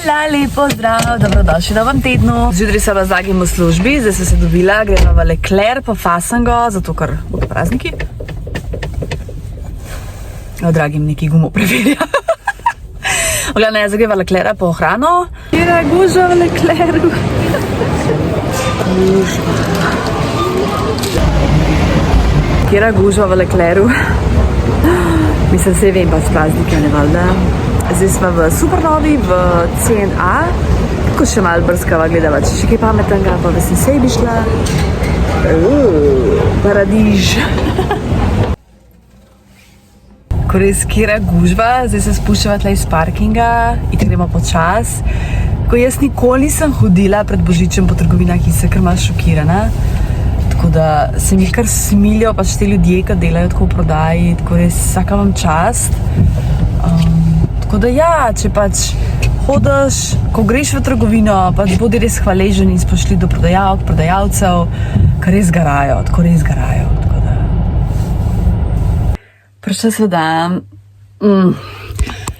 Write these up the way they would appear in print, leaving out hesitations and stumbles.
Hvala, lepo zdrav, dobrodošli v novem tednu. Zjutraj sem v Zagim v službi, zdaj sem se dobila, gremo v Leclerc po Fasango, zato ker bodo prazniki. Dragim neki gumo preverja. Gledam, jaz grem v Leclerc po hrano. Kjera gužva v Leclercu? Kjera gužva v Leclercu? Mislim, se vem pač praznike, ne valjda. Zdaj smo v Supernovi, v CNA, ko še malo brskava gledava, če še kaj pametnega, pa vesem sej bi šla. Paradiž. Ko res kjera gužva, zdaj se spuščava tle iz parkinga in gremo počas. Ko jaz nikoli nisem hodila pred Božičem po trgovinah in se kar malo šokirana. Tako da se mi kar smilijo pač te ljudje, ki delajo tako v prodaji, tako res vsaka vam čast. Tako da ja, če pač hodiš, ko greš v trgovino, pač bodi res hvaležen in spoštljiv do prodajalk, prodajalcev, ker res garajo, tako res garajo. Tako da. Prišla sva dan,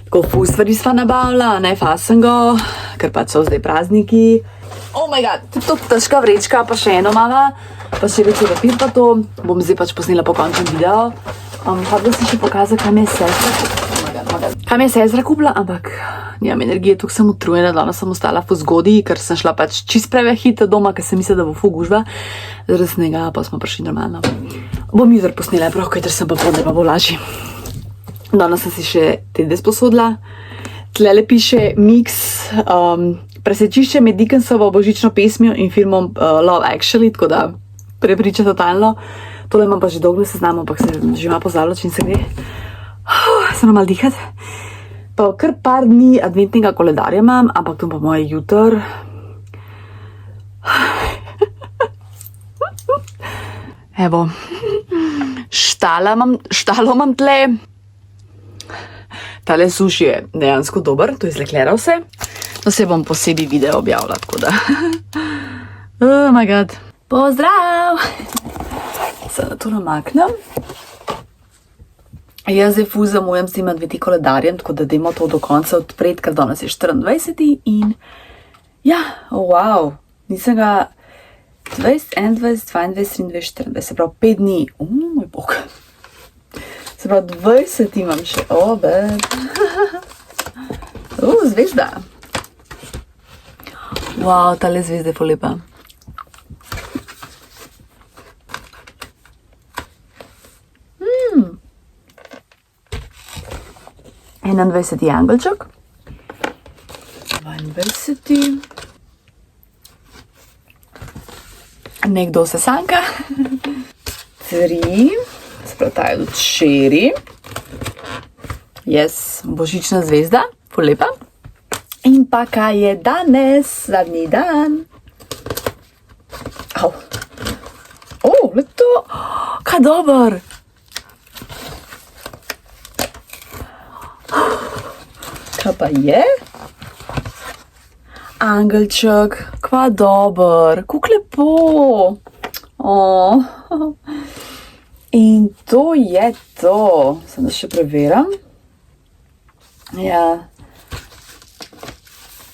tako ful stvari sva nabavila, ne Fasango, ker pač so zdaj prazniki. Oh my god, to težka vrečka, pa še eno mama, pa še večji papir pa to, bom zdaj pač posnela po končnem video. Hodila si še pokazati, kam je sestra. Kam je sestra kupila, ampak nimam energije, tukaj sem utrujena, danes sem ostala ful zgodaj, ker sem šla pač čist prevehito doma, ker sem mislila, da bo ful gužva. Zaradi snega, pa smo prišli normalno. Bom jutri posnela, prav kajter sem pa podne, pa bo lažji. Danes sem si še TD sposodila. Tlele piše mix presečišče med Dickensovo božično pesmijo in filmom Love Actually, tako da prepriča totalno. Tole imam pa že dolgo seznam, ampak se že ima pozavljala, čim se gre. Sem malo dihati. Pa kar par dni adventnega koledarja imam, ampak to pa moje jutr. Evo, štalo imam tle. Tale suši je dejansko dober, to je iz Leclerca vse. To se bom posebej video objavila, tako da. Oh my god. Pozdrav! Se na to namaknem. Jaz zdaj ful zamujam s tem adventnim koledarjem, tako da dajmo to do konca odpreti, ker danes je 24. In ja, wow, nisem ga 20, 21, 22, 23, 24, se pravi 5 dni. Moj bog. Se pravi 20 imam še, bed. Zvezda. Wow, tale zvezda je ful lepa. En 21. angelček, 22. Nekdo sesanka, 3, spratajo od šeri, božična zvezda, ful lepa. In pa kaj je danes, zadnji dan. Leto, kaj dober. Kaj pa je? Angelček, kva dober, kuk lepo. In to je to. Sem da še preveram. Ja.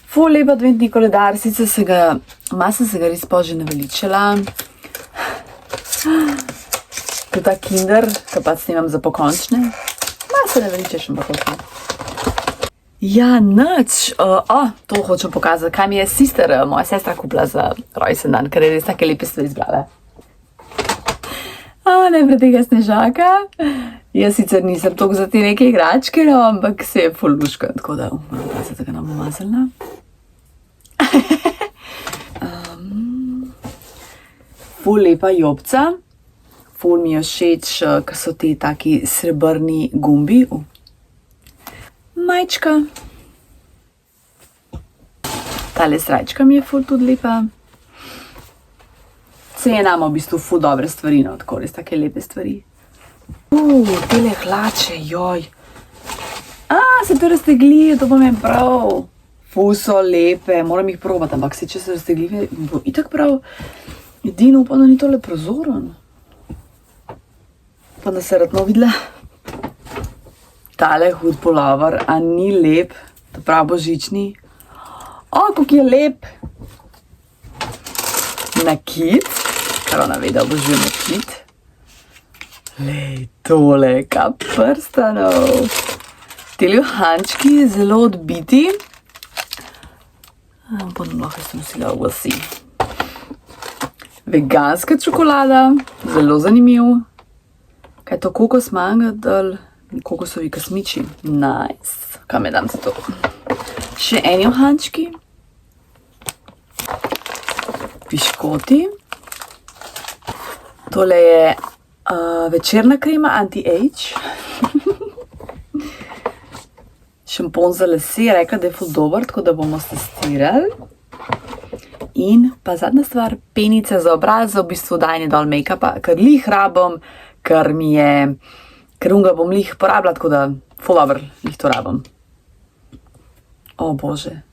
Ful lep adventni koledar, sicer sem se ga res že naveličala. To ta Kinder, ki pa snimam za pokončne. Se naveličaš, ampak ok. Ja, nič. To hočem pokazati, kaj mi je moja sestra kupila za rojsten dan, ker je res take lepe stvari izbrala. Najprej tega snežaka. Jaz sicer nisem toliko za te neke igračke, ampak se je ful luška, tako da se tega nam umazala. Ful lepa jobca. Ful mi je všeč, ker so ti taki srebrni gumbi. Majčka. Tale srajčka mi je ful tudi lepa. Cena ima v bistvu ful dobre stvari, tako res take lepe stvari. Tele hlače, joj. Se to razteglijo, to pa mi je prav. Ful so lepe, moram jih probati, ampak če se raztegljive, bo itak prav. Edino upam, da ni tole prozoren. Pa da se radno videla. Tale hud pulover, a ni lep, ta prav božični. O, kako je lep. Nakit, kar ona ve, da obožuje nakit. Lej, tole, kap prstanov. Teli uhančki, zelo odbiti. Potem lahko sem nosila v lasi. Veganska čokolada, zelo zanimiv. Kaj je to, kokos mangadl, kokosovi kasmiči. Nice. Kaj me dam za to? Še eni uhančki. Piškoti. Tole je večerna krema anti-age. Šampon za lase, rekla, da je ful dober, tako da bomo testirali. In pa zadnja stvar, penica za obraz, v bistvu dajanje dol make-upa, ker lih rabim, ker unga bom lih porabila, tako da ful dober, lih to rabim. O bože.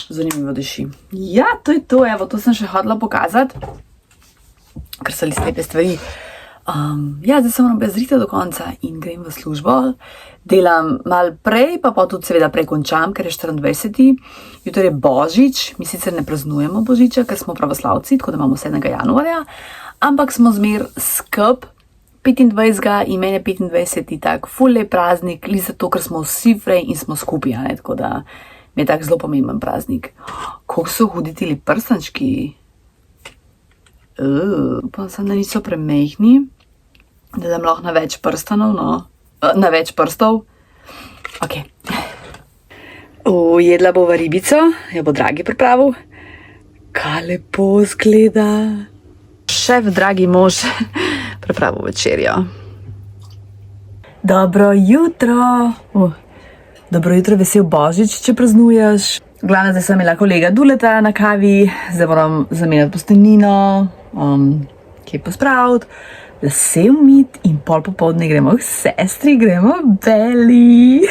Zanimivo diši. Ja, to je to, evo, to sem še hodila pokazati, ker so lepe stvari. Zdaj se moram bezriti do konca in grem v službo. Delam malo prej, pa tudi seveda prej končam, ker je 24. Jutri je Božič, mi sicer ne praznujemo Božiča, ker smo pravoslavci, tako da imamo 7. januarja, ampak smo zmer skup 25. in meni je 25. tak ful lep praznik, li zato, ker smo vsi frej in smo skupaj, tako da mi je tak zelo pomemben praznik. Kako so hudi tili prstančki? Pa sem, da niso premehni, da dam lahko na več prstanov, no. Na več prstov. Ok. Jedla bova ribico, jo bo Dragi pripravil. Kaj lepo zgleda. Šef, dragi mož, pripravil večerjo. Dobro jutro. Dobro jutro, vesel Božič, če praznuješ. Glavno, zdaj sem imela kolega Duleta na kavi, zdaj moram zamenjati posteljnino, kaj pospraviti, lase umiti in pol popoldne gremo k sestri, gremo Beli.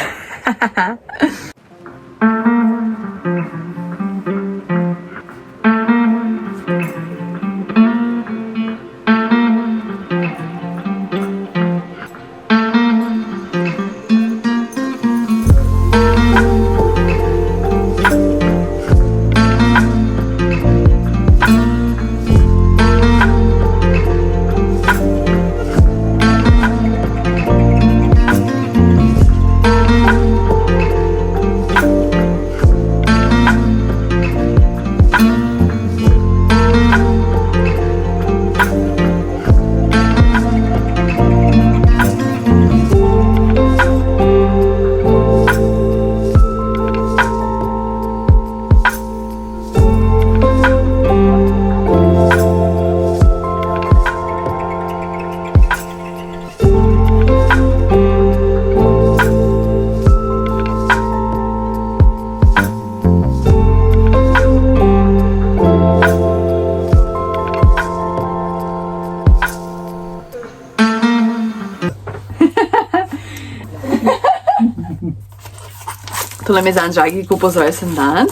Tole mi je dan Dragi kupil za rojsten dan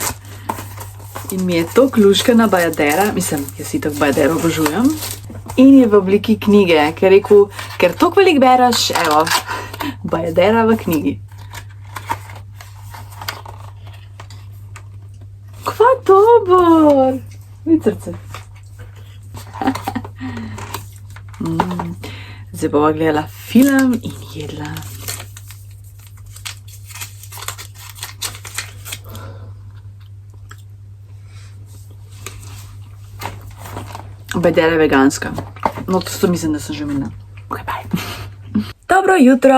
in mi je to luškana bajadera, mislim, jaz si tako bajadero obožujem, in je v obliki knjige, ker je rekel, ker toliko veliko bereš, evo, bajadera v knjigi. Kva dober! Vid srce. Zdaj bova gledala film in jedla. Bajadera je veganska. No, to mislim, da sem že imela. Ok, bye. Dobro jutro.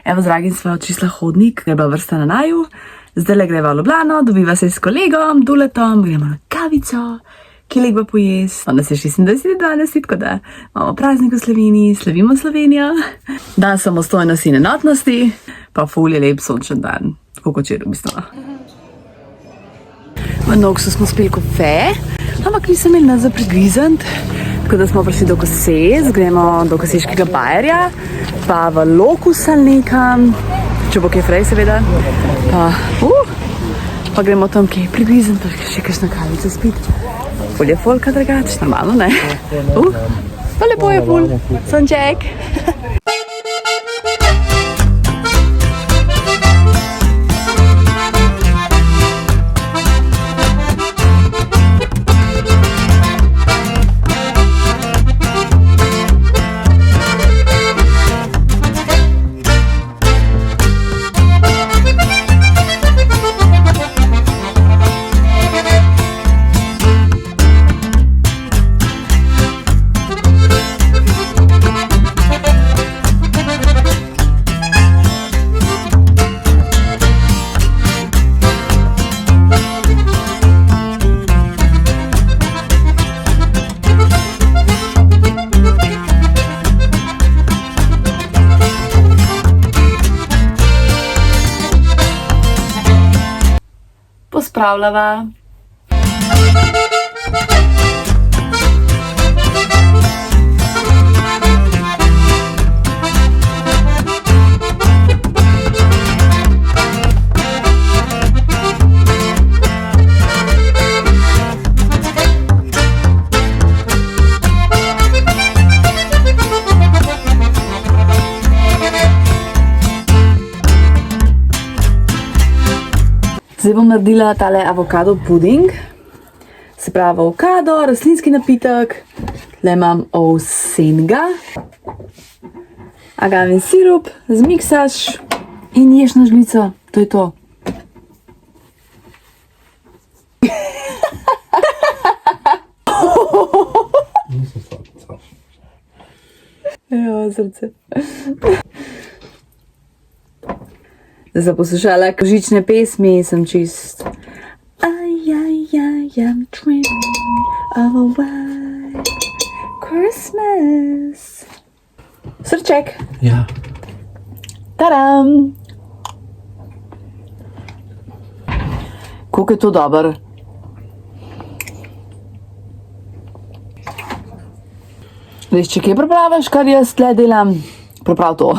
Evo, z Dragim sva očistila hodnik, ker je bila vrsta na naju. Zdaj greva v Ljubljano, dobiva se s kolegom, Duletom, gremo na kavico, kilik bo pojest. Danes je 26.12, tako da imamo praznik v Sloveniji, slavimo Slovenijo. Dan samostojnosti in enotnosti, pa ful je lep sončen dan, tako kot včeraj v bistvu. V Noksu smo spili kafe, ampak nisem imeli nas za prigrizant, tako da smo prišli do Koses, gremo do koseškega bajerja, pa v Lokus ali nekam, če bo kaj frej seveda, pa gremo tam kaj prigrizant, pa še kakšna kavica spiti. Ful je folka drugač, normalno, ne? Pa lepo je ful, sonček. pripravljava. Zdaj bom naredila tale avokado puding. Se pravi avokado, rastlinski napitek, tle imam ovsenga, agavin sirup, zmiksaš in ješ na žlico. To je to. Evo, srce. Da sem poslušala božične pesmi, sem čist. I'm dreaming of a white Christmas. Srček. Ja. Tadam! Koliko je to dober? Veš, če kje pripraviš, kar jaz tle delam, priprav to.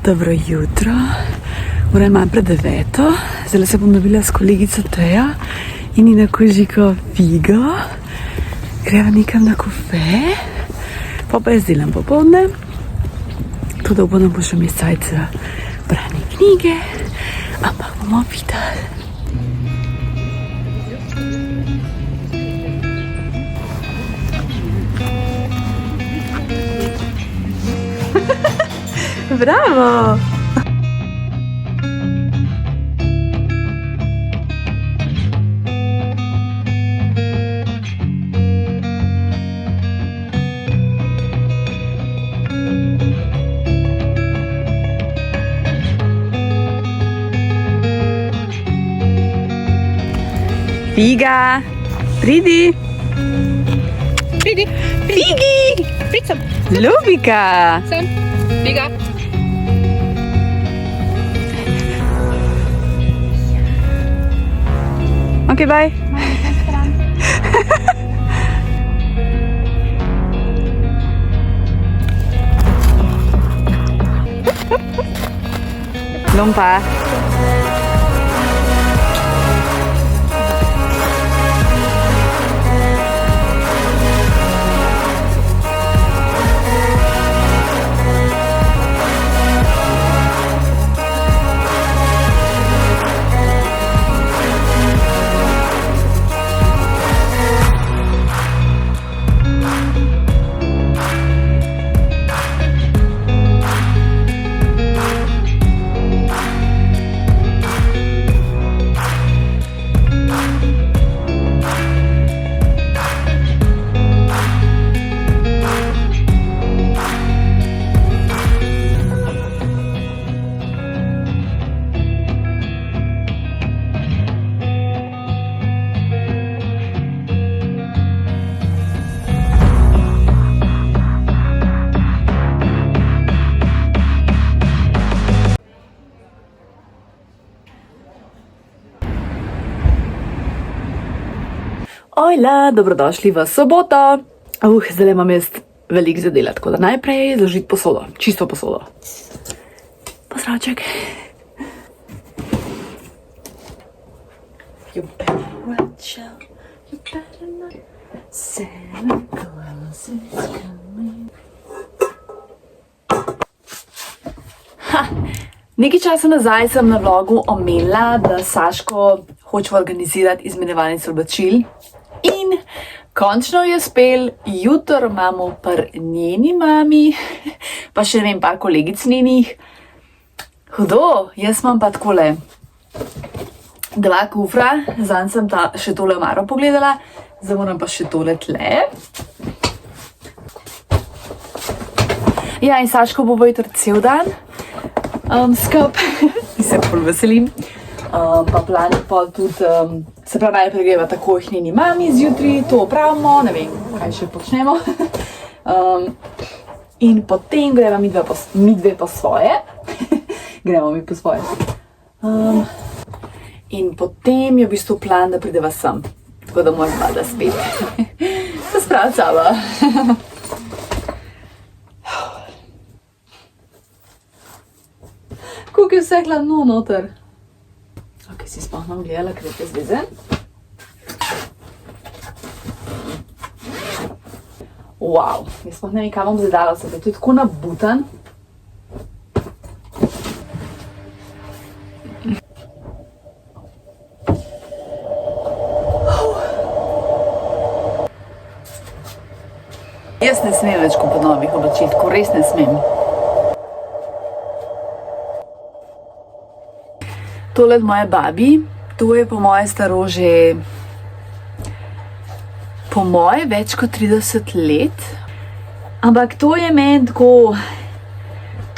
Dobro jutro, ura je malo pred 9. Zdaj se bom nabila s kolegico Tejo in Nina Kožiko Figo. Greva nekam na kafe, pa jaz delam popoldne. Tudi bo nam bo še mesec branje knjige, ampak bomo videli. Bravo! Figa, pridi! Pridi! Figi! Prid sem! Ljubika! Sem! Figa! Ok, bye! Lumpa! Ojla, dobrodošli v soboto. Zdaj imam jaz veliko za delati, tako da najprej zložiti posodo, čisto posodo. Pozdravček. You better watch out, you better not. Santa Claus is coming. Nekaj časa nazaj sem na vlogu omenila, da Saško hoče organizirati izmenjevalnico oblačil. In končno je uspel, jutro imamo pri njeni mami, pa še ne vem, par kolegic njenih. Hudo, jaz imam pa takole 2 kufra, zanj sem še tole omaro pogledala, zdaj moram pa še tole tle. Ja, in Saško bo jutri cel dan skup, in se bolj veselim. Pa plan pol tudi Se pravi, najprej greva takoj k njeni mami zjutraj, to opravimo, ne vem, kaj še počnemo. In potem greva mi dve po svoje. Gremo mi po svoje. In potem je v bistvu plan, da prideva sem. Tako da moram vlada spet. Se spravi saba. Koliko je vse hladno noter. Ok, si sploh nam gledala, ker je te zveze. Wow, jaz sploh ne vem, kaj bom zdaj dala, se je tudi tako nabutan. Jaz ne smem več kupiti novih oblačil, tako res ne smem. Tole od moje babi, to je po moje staro že po moje več kot 30 let. Ampak to je meni tako,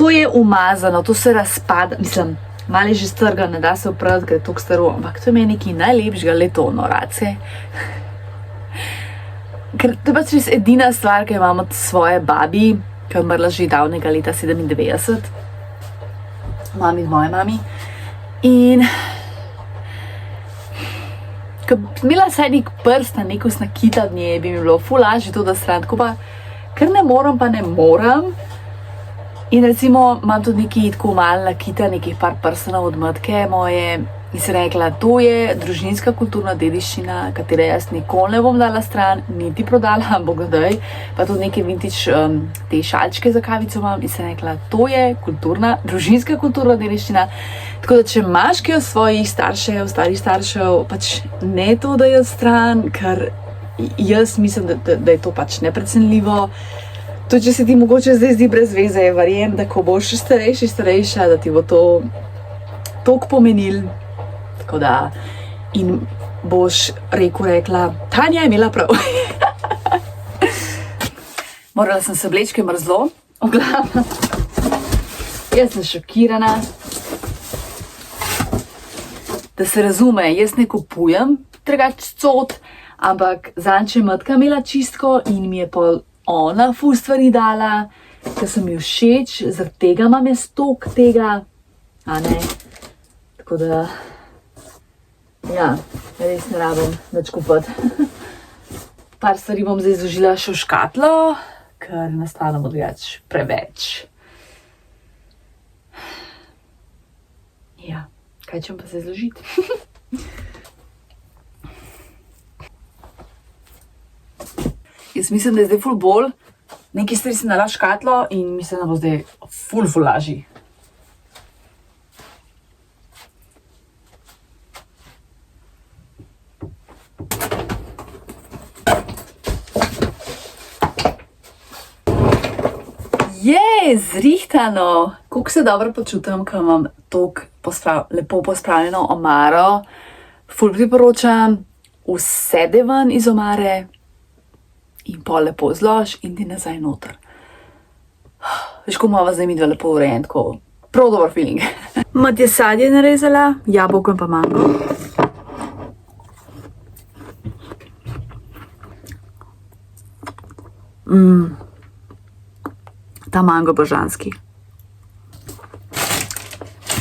to je umazano, to se razpada, mislim, malo je že strgano, ne da se oprati, ker je toliko staro, ampak to je meni nekaj najlepšega, leto race. Ker to je pač res edina stvar, ki jo imam od svoje babi, ki je umrla že davnega leta 97. Mami od moje mami. In ko bi imela vsaj nek prst, neko nakita od nje, bi mi bilo ful lažje to, da stran, tako pa ker ne moram, pa ne moram. In recimo imam tudi neki tako malo nakita, nekih par prstanov od matke moje. In si rekla, to je družinska kulturna dediščina, katere jaz nikoli ne bom dala stran, niti prodala, bogodaj. Pa tudi neke vintage te šalčke za kavico imam. In si rekla, to je družinska kulturna dediščina. Tako da, če imaš kaj od svojih staršev, starih staršev, pač ne to dajo stran, ker jaz mislim, da je to pač neprecenljivo. Tudi, če se ti mogoče zdaj zdi brez veze, verjamem, da ko boš starejša, da ti bo to toliko pomenil. Tako da, in boš rekla, Tanja je imela prav. Morala sem se obleči, ker je mrzlo. Jaz sem šokirana. Da se razume, jaz ne kupujem drugače cot, ampak zanj je matka imela čistko in mi je pol ona ful stvari dala, ker sem ji všeč, zaradi tega imam jaz toliko tega, a ne. Tako da, ja, res ne rabim več kupiti. Par stvari bom zdaj zložila še v škatlo, ker nastane bo drugače preveč. Ja, kaj ćem pa se zložiti? Jaz mislim, da je zdaj ful bolj. Nekaj stvari sem dala v škatlo in mislim, da bo zdaj ful lažji. Zrihtano! Kako se dobro počutim, ko imam toliko lepo pospravljeno omaro. Ful priporočam, vse daj ven iz omare in pol lepo zlož in ti nazaj noter. Veš, ko imava zdaj midva lepo urejen, tako prav dober feeling. Matja sadje narezala, jabolko in pa mango. Ta mango božanski.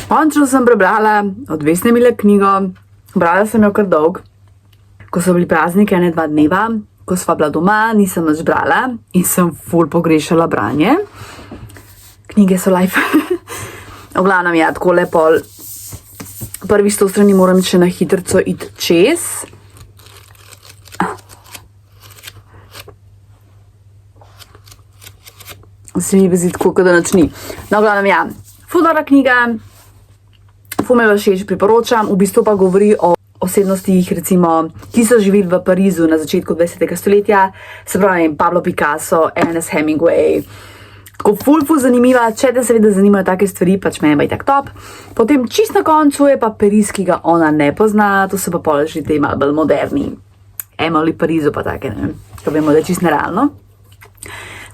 Končno sem prebrala od Vesne Mile knjigo. Brala sem jo kar dolg. Ko so bili prazniki 1-2 dneva, ko sva bila doma, nisem več brala in sem ful pogrešala branje. Knjige so life. V glavnem, ja, tako lepo. Prvih 100 strani moram še na hitrico iti čez. Se mi vezi tako, kot da nič ni. No, glavnem, ja, ful dobra knjiga, ful me všeč, priporočam, v bistvu pa govori o osebnostih, recimo, ki so živeli v Parizu na začetku 20. stoletja, se pravi Pablo Picasso, Ernest Hemingway. Tako ful zanimiva, če te seveda zanimajo take stvari, pač me je tak top. Potem čist na koncu je pa Pariz, ki ga ona ne pozna, to so pa položi te malo bolj moderni. Emily Parizu pa take, ne vem, ko vemo, da je čist nerealno.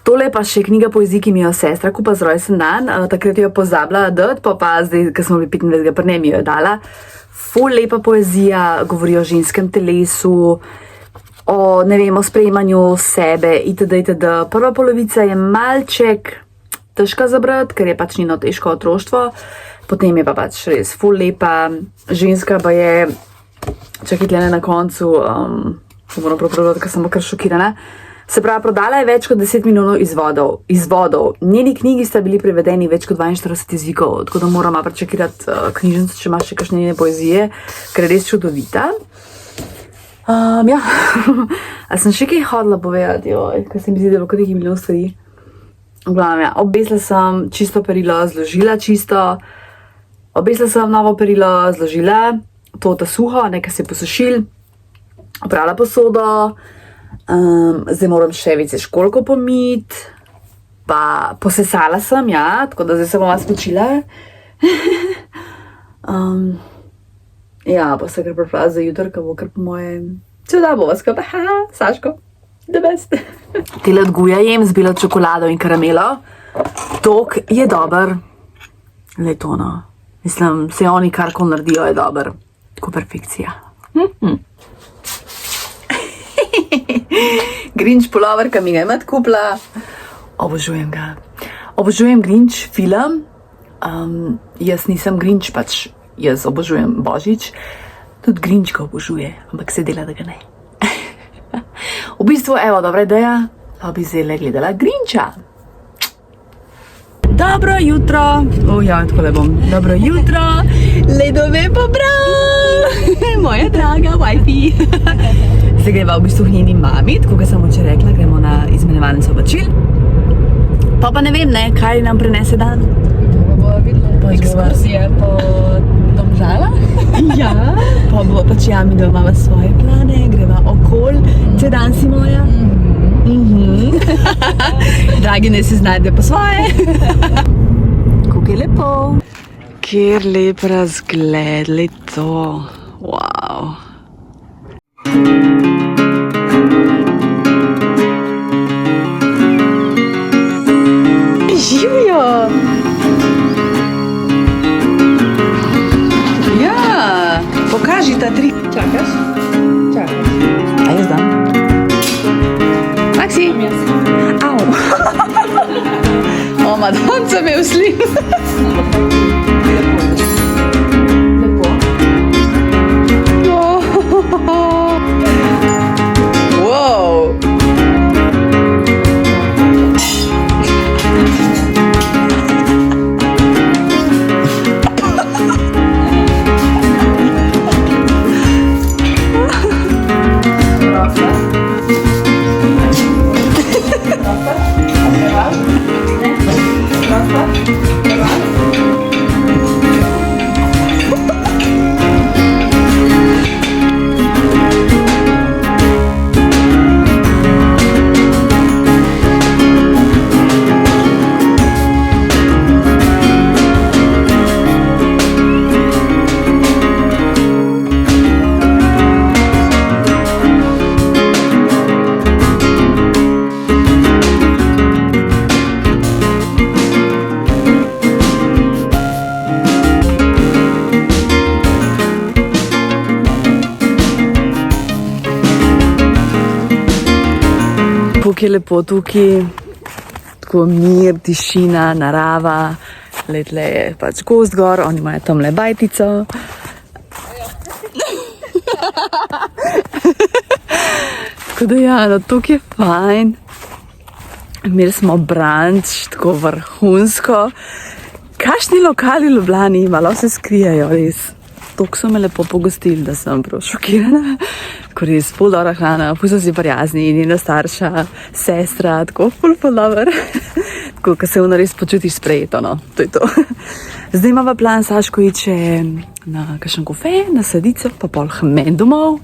Tole pa še knjiga poezij, ki mi jo sestra kupa z rojsten dan, takrat jo pozabila dati, pa zdaj, ko smo bili 25. prne, mi jo je dala. Ful lepa poezija, govori o ženskem telesu, o, ne vem, o sprejemanju sebe, itd. Prva polovica je malček težka za brati, ker je pač njeno težko otroštvo, potem je pa pač res ful lepa, ženska pa je, čakaj tle na koncu, se moram prav, ker sem kar šokirana. Se pravi, prodala je več kot 10 milijonov izvodov. Njeni knjigi sta bili prevedeni več kot 42 jezikov, tako da moramo prečekirati knjižnico, če imaš še kakšne njene poezije, ker je res čudovita. Ja, a sem še kaj hodila povedati, ker se mi zdi, da je bilo kar nekaj milijon stvari. V glavnem, ja, obesila sem čisto perilo, zložila čisto, obesila sem novo perilo, zložila, to suho, nekaj se je posušil, oprala posodo, zdaj moram še vice školjko pomiti, pa posesala sem, ja, tako da zdaj se bom vas počila. Ja, pa se kar pripravila za jutro, ko bo kar po moje, če da bo vas kar, Saško, the best. Tele od Guja jem z belo čokolado in karamelo, tok je dober, le to no, mislim, se oni karkoli naredijo je dober, tako perfekcija. Grinch pulover, ki mi ga imat kupila. Obožujem ga. Obožujem Grinch film. Jaz nisem Grinch, pač jaz obožujem Božič. Tudi Grinch ga obožuje, ampak se dela, da ga ne. V bistvu, evo, dobra ideja, pa bi zdaj gledala Grincha. Dobro jutro. Ja, tako le bom. Dobro jutro. Ledove pobral. Moja draga wifi. Zdaj greva v bistvu njeni mami, tako kot sem včeraj rekla, gremo na izmenjevalnico oblačil. Pa ne vem, ne, kaj nam prinese dan. Pa bo videla ekskursije po Domžalah. Ja, pa bo pač mi doma imava svoje plane, greva okol, če dan si moja. Dragi, ne se znajde po svoje. Kako je lepo. Kjer lep razgled, le to. Wow. Živijo! Ja, pokaži ta tri. Čakaš? Čakaš. A jaz dam? Maxi! Au! O, madonca me uslim. Lepo. Wow! Kako je lepo tukaj, tako mir, tišina, narava, letle je pač gozd gor, oni imajo tamle bajtico. Tako da ja, no, tukaj je fajn. Imeli smo brunch, tako vrhunsko. Kakšni lokali v Ljubljani, malo se skrijejo, res. Toliko so me lepo pogostili, da sem prav šokirana. Tako res, ful dobra hrana, ful so si prijazni, njena starša, sestra, tako ful dober. Tako, ko se ono res počutiš sprejeto, no, to je to. Zdaj imava plan Saško iče na kakšen kofe, na sadico, pa pol hmen domov.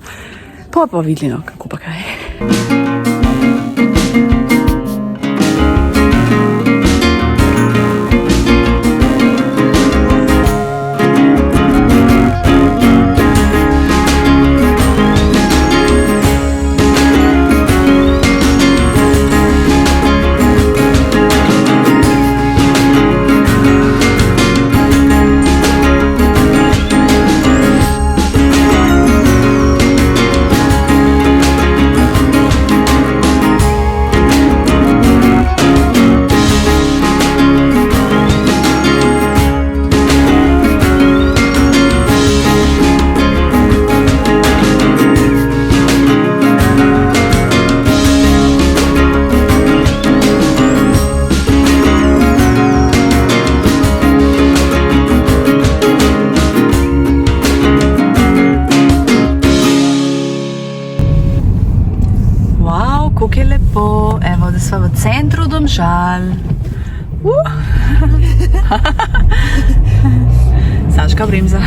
Pa videli, no, kako pa kaj. dol. Saška bremza.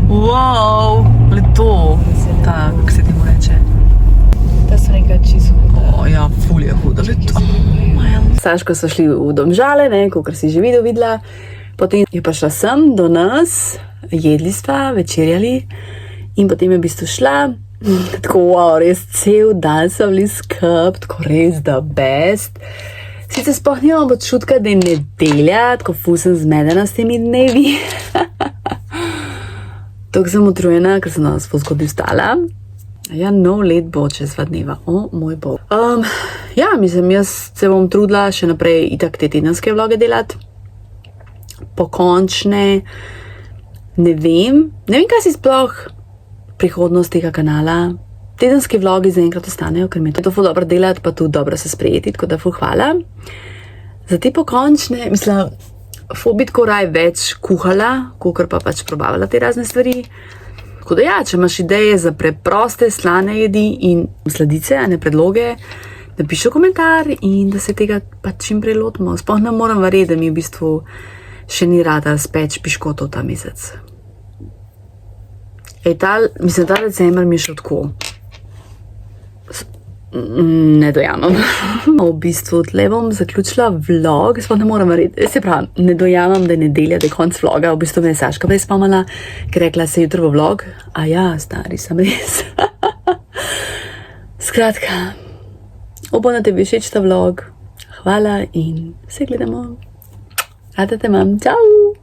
Wow, le to. Ta, kako se temu reče? Ta so nekaj čisto huda. Ja, ful je hudo, le to. Saško so šli v Domžale, kot si že videla. Potem je pa šla sem do nas, jedli sva, večerjali in potem je v bistvu šla. Tako, wow, res cel dan so bili skup, tako res the best. Sicer sploh nimam občutka, da je nedelja, tako ful sem zmedena s temi dnevi. Tako sem utrujena, ker sem danes ful zgodaj vstala. Ja, nov let bo čez 2 dneva. O, moj bog. Ja, mislim, jaz se bom trudila še naprej itak te tedenske vloge delati. Pokončne, ne vem, kaj si sploh prihodnost tega kanala. Tedenski vlogi zaenkrat ostanejo, ker mi je to ful dobro delati, pa tudi dobro se sprejeti, tako da ful hvala. Za te pokončne, mislim, ful bi tako raj več kuhala, kakor pa pač probavala te razne stvari. Tako da ja, če imaš ideje za preproste slane jedi in sladice, a ne predloge, napiši komentar in da se tega pač čim prej lotimo. Sploh ne moram verjeti, da mi v bistvu še ni rada speč piškotov ta mesec. Ta december mi je šel tako. Ne dojamem. V bistvu tle bom zaključila vlog, sploh ne moram verjeti, se pravi, ne dojamem, da je nedelja, da je konc vloga, v bistvu me je Saška prej spomnila, ker rekla se jutro v vlog, a ja, stari sem res. Skratka, upam, da tebi všeč ta vlog, hvala in se gledamo. Rada te imam, čau!